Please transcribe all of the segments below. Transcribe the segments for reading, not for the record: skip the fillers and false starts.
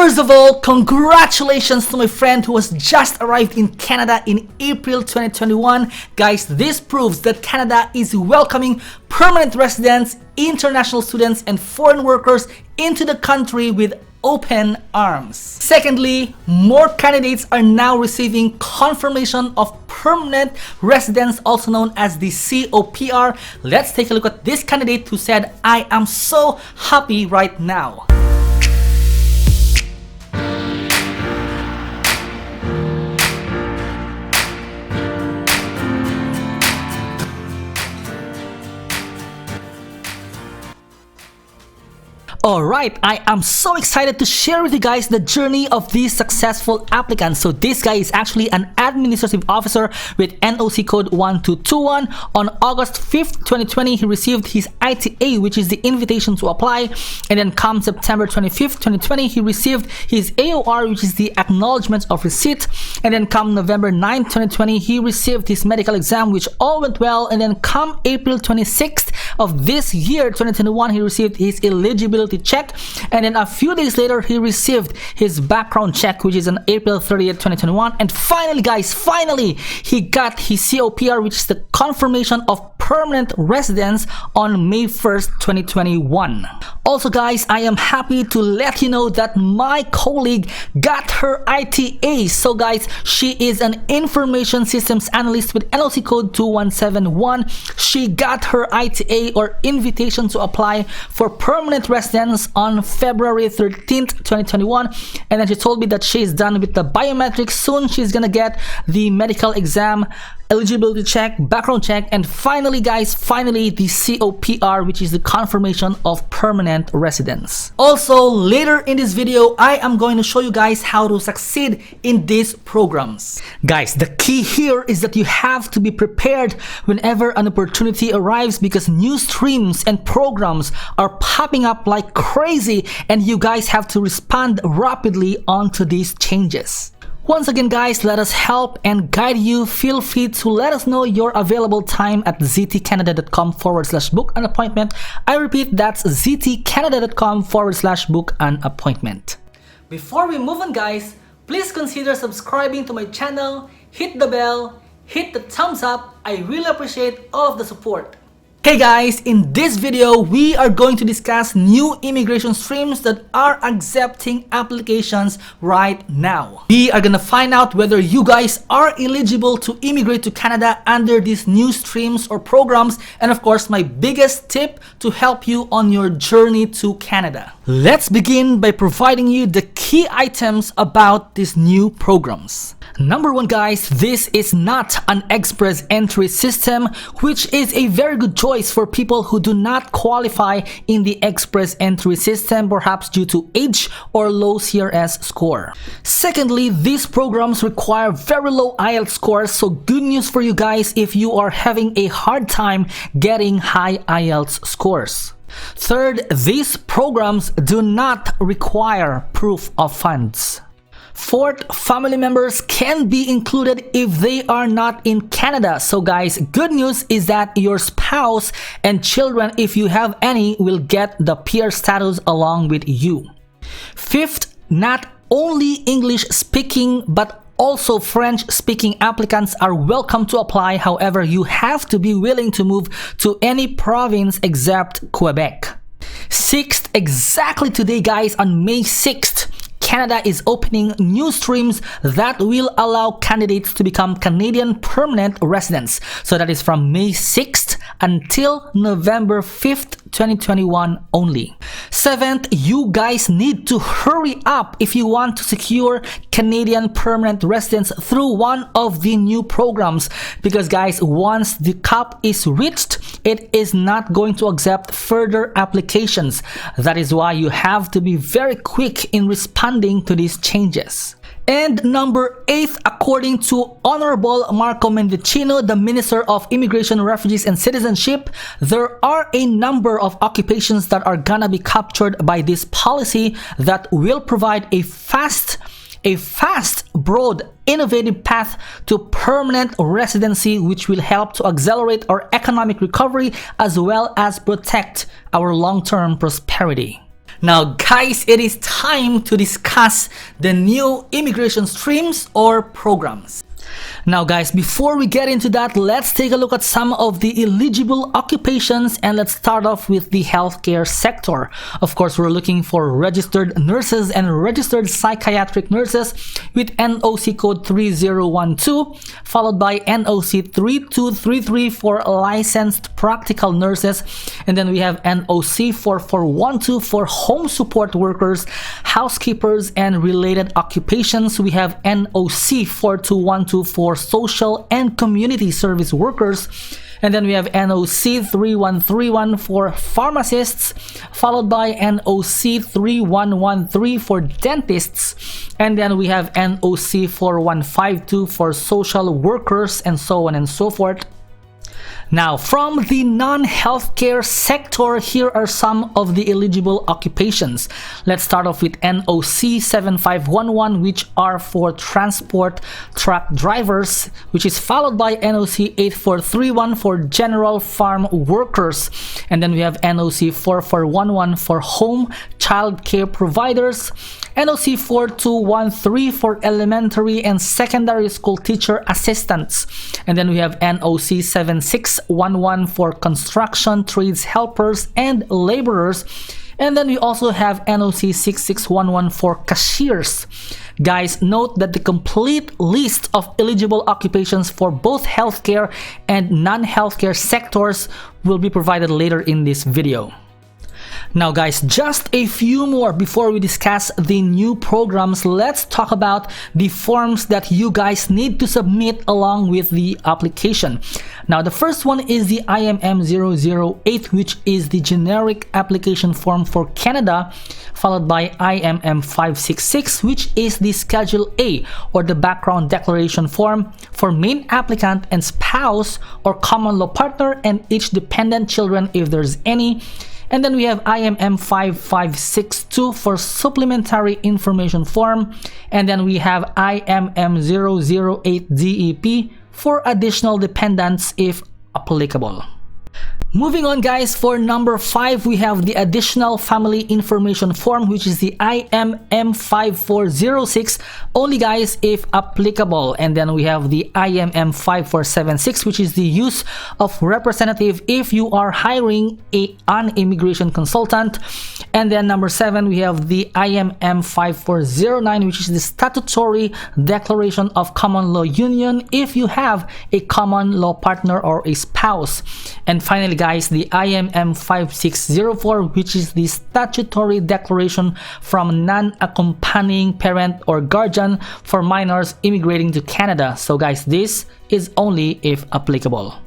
First of all, congratulations to my friend who has just arrived in Canada in April 2021. Guys, this proves that Canada is welcoming permanent residents, international students, and foreign workers into the country with open arms. Secondly, more candidates are now receiving confirmation of permanent residence, also known as the COPR. Let's take a look at this candidate who said, "I am so happy right now." Alright, I am so excited to share with you guys the journey of these successful applicants. So this guy is actually an administrative officer with NOC code 1221. On August 5th, 2020, he received his ITA, which is the invitation to apply. And then come September 25th, 2020, he received his AOR, which is the acknowledgement of receipt. And then come November 9th, 2020, he received his medical exam, which all went well. And then come April 26th of this year, 2021, he received his eligibility check, and then a few days later he received his background check, which is on April 30th, 2021. And finally, guys, he got his COPR, which is the confirmation of permanent residence, on May 1st, 2021. Also, guys, I am happy to let you know that my colleague got her ITA. So guys, she is an information systems analyst with NOC code 2171. She got her ITA, or invitation to apply for permanent residence, on February 13th, 2021. And then she told me that she is done with the biometrics. Soon she's gonna get the medical exam, eligibility check, background check, and finally, guys, the COPR, which is the confirmation of permanent residence. Also, later in this video, I am going to show you guys how to succeed in these programs. Guys, the key here is that you have to be prepared whenever an opportunity arrives, because new streams and programs are popping up like crazy, and you guys have to respond rapidly onto these changes. Once again, guys, let us help and guide you. Feel free to let us know your available time at ztcanada.com/book an appointment. I repeat, that's ztcanada.com/book an appointment. Before we move on, guys, please consider subscribing to my channel, hit the bell, hit the thumbs up. I really appreciate all of the support. Hey guys, in this video, we are going to discuss new immigration streams that are accepting applications right now. We are gonna find out whether you guys are eligible to immigrate to Canada under these new streams or programs, and of course, my biggest tip to help you on your journey to Canada. Let's begin by providing you the key items about these new programs. Number one, guys, this is not an express entry system, which is a very good choice for people who do not qualify in the express entry system, perhaps due to age or low CRS score. Secondly, these programs require very low IELTS scores, so good news for you guys if you are having a hard time getting high IELTS scores. Third, these programs do not require proof of funds. Fourth, family members can be included if they are not in Canada. So guys, good news is that your spouse and children, if you have any, will get the PR status along with you. Fifth, not only English speaking but also French speaking applicants are welcome to apply. However, you have to be willing to move to any province except Quebec. Sixth, exactly today, guys, on May 6th, Canada is opening new streams that will allow candidates to become Canadian permanent residents. So that is from May 6th until November 5th, 2021 only. Seventh, you guys need to hurry up if you want to secure Canadian permanent residence through one of the new programs, because guys, once the cap is reached, it is not going to accept further applications. That is why you have to be very quick in responding to these changes. And number 8, according to Honorable Marco Mendicino, the Minister of Immigration, Refugees and Citizenship, there are a number of occupations that are gonna be captured by this policy that will provide a fast, broad, innovative path to permanent residency, which will help to accelerate our economic recovery as well as protect our long-term prosperity. Now guys, it is time to discuss the new immigration streams or programs. Now guys, before we get into that, let's take a look at some of the eligible occupations, and let's start off with the healthcare sector. Of course, we're looking for registered nurses and registered psychiatric nurses with NOC code 3012, followed by NOC 3233 for licensed practical nurses, and then we have NOC 4412 for home support workers, housekeepers, and related occupations. We have NOC 4212 for social and community service workers, and then we have NOC 3131 for pharmacists, followed by NOC 3113 for dentists, and then we have NOC 4152 for social workers, and so on and so forth. Now, from the non-healthcare sector, here are some of the eligible occupations. Let's start off with NOC 7511, which are for transport truck drivers, which is followed by NOC 8431 for general farm workers. And then we have NOC 4411 for home child care providers, NOC 4213 for elementary and secondary school teacher assistants, and then we have NOC 7611 for construction trades helpers and laborers, and then we also have NOC 6611 for cashiers. Guys, note that the complete list of eligible occupations for both healthcare and non-healthcare sectors will be provided later in this video. Now guys, just a few more before we discuss the new programs. Let's talk about the forms that you guys need to submit along with the application. Now the first one is the IMM 008, which is the generic application form for Canada, followed by IMM 566, which is the Schedule A or the background declaration form for main applicant and spouse or common law partner and each dependent children if there's any. And then we have IMM 5562 for supplementary information form. And then we have IMM 008 DEP for additional dependents if applicable. Moving on guys, for number 5, we have the additional family information form, which is the IMM 5406, only guys if applicable. And then we have the IMM 5476, which is the use of representative if you are hiring an immigration consultant. And then number 7, we have the IMM 5409, which is the statutory declaration of common law union if you have a common law partner or a spouse. And finally guys, the IMM 5604, which is the statutory declaration from non-accompanying parent or guardian for minors immigrating to Canada. So guys, this is only if applicable.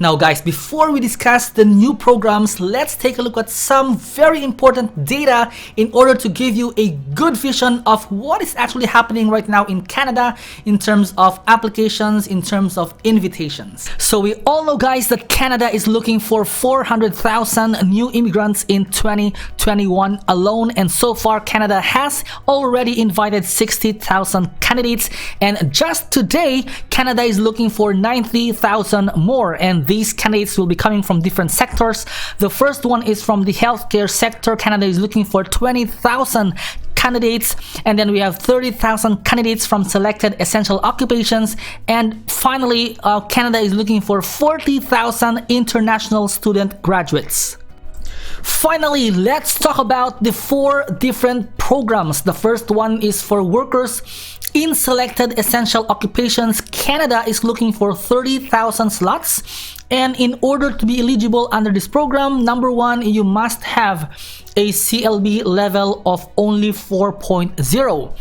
Now guys, before we discuss the new programs, let's take a look at some very important data in order to give you a good vision of what is actually happening right now in Canada in terms of applications, in terms of invitations. So we all know guys that Canada is looking for 400,000 new immigrants in 2021 alone, and so far Canada has already invited 60,000 candidates, and just today Canada is looking for 90,000 more, and these candidates will be coming from different sectors. The first one is from the healthcare sector. Canada is looking for 20,000 candidates, and then we have 30,000 candidates from selected essential occupations, and finally Canada is looking for 40,000 international student graduates. Finally, let's talk about the 4 different programs. The first one is for workers in selected essential occupations. Canada is looking for 30,000 slots, and in order to be eligible under this program, number 1, you must have a CLB level of only 4.0.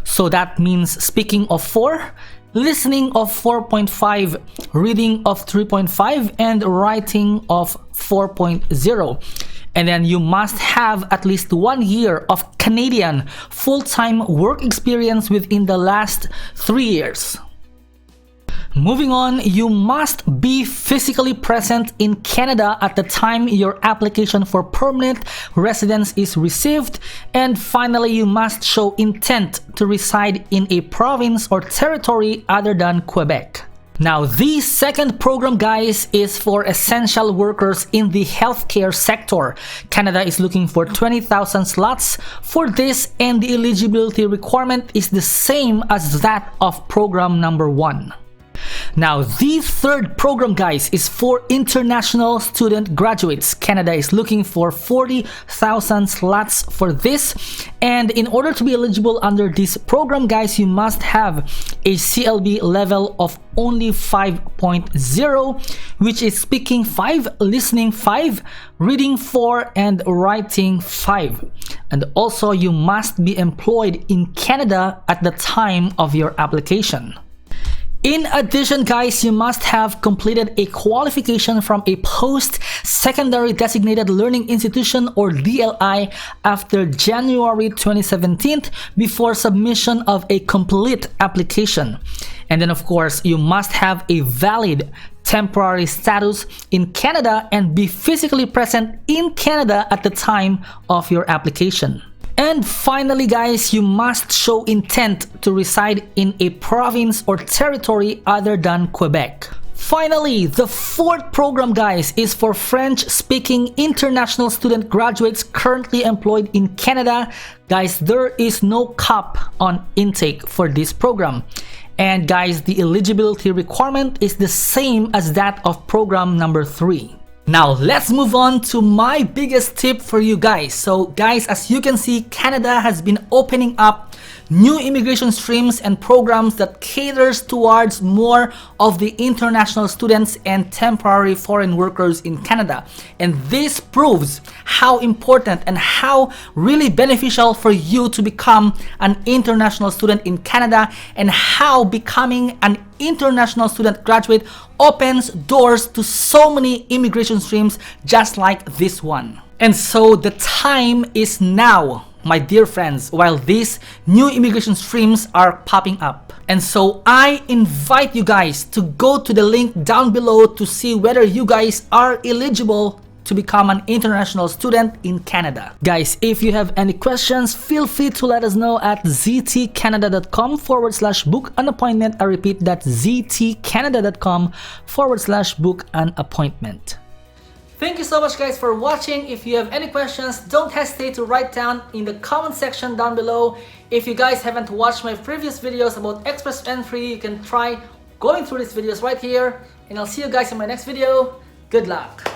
So that means speaking of 4, listening of 4.5, reading of 3.5, and writing of 4.0. And then you must have at least 1 year of Canadian full-time work experience within the last 3 years. Moving on, you must be physically present in Canada at the time your application for permanent residence is received. And finally, you must show intent to reside in a province or territory other than Quebec. Now, the second program, guys, is for essential workers in the healthcare sector. Canada is looking for 20,000 slots for this, and the eligibility requirement is the same as that of program number 1. Now, the third program, guys, is for international student graduates. Canada is looking for 40,000 slots for this, and in order to be eligible under this program, guys, you must have a CLB level of only 5.0, which is speaking 5, listening 5, reading 4, and writing 5. And also, you must be employed in Canada at the time of your application. In addition, guys, you must have completed a qualification from a post-secondary designated learning institution or DLI after January 2017 before submission of a complete application. And then, of course, you must have a valid temporary status in Canada and be physically present in Canada at the time of your application. And finally, guys, you must show intent to reside in a province or territory other than Quebec. Finally, the fourth program, guys, is for French-speaking international student graduates currently employed in Canada. Guys, there is no cap on intake for this program. And guys, the eligibility requirement is the same as that of program number 3. Now, let's move on to my biggest tip for you guys. So guys, as you can see, Canada has been opening up new immigration streams and programs that caters towards more of the international students and temporary foreign workers in Canada. And this proves how important and how really beneficial for you to become an international student in Canada, and how becoming an international student graduate opens doors to so many immigration streams just like this one. And so the time is now, my dear friends, while these new immigration streams are popping up. And so I invite you guys to go to the link down below to see whether you guys are eligible to become an international student in Canada. Guys, if you have any questions, feel free to let us know at ztcanada.com/book an appointment. I repeat, that's ztcanada.com/book an appointment. Thank you so much, guys, for watching. If you have any questions, don't hesitate to write down in the comment section down below. If you guys haven't watched my previous videos about express entry, you can try going through these videos right here. And I'll see you guys in my next video. Good luck.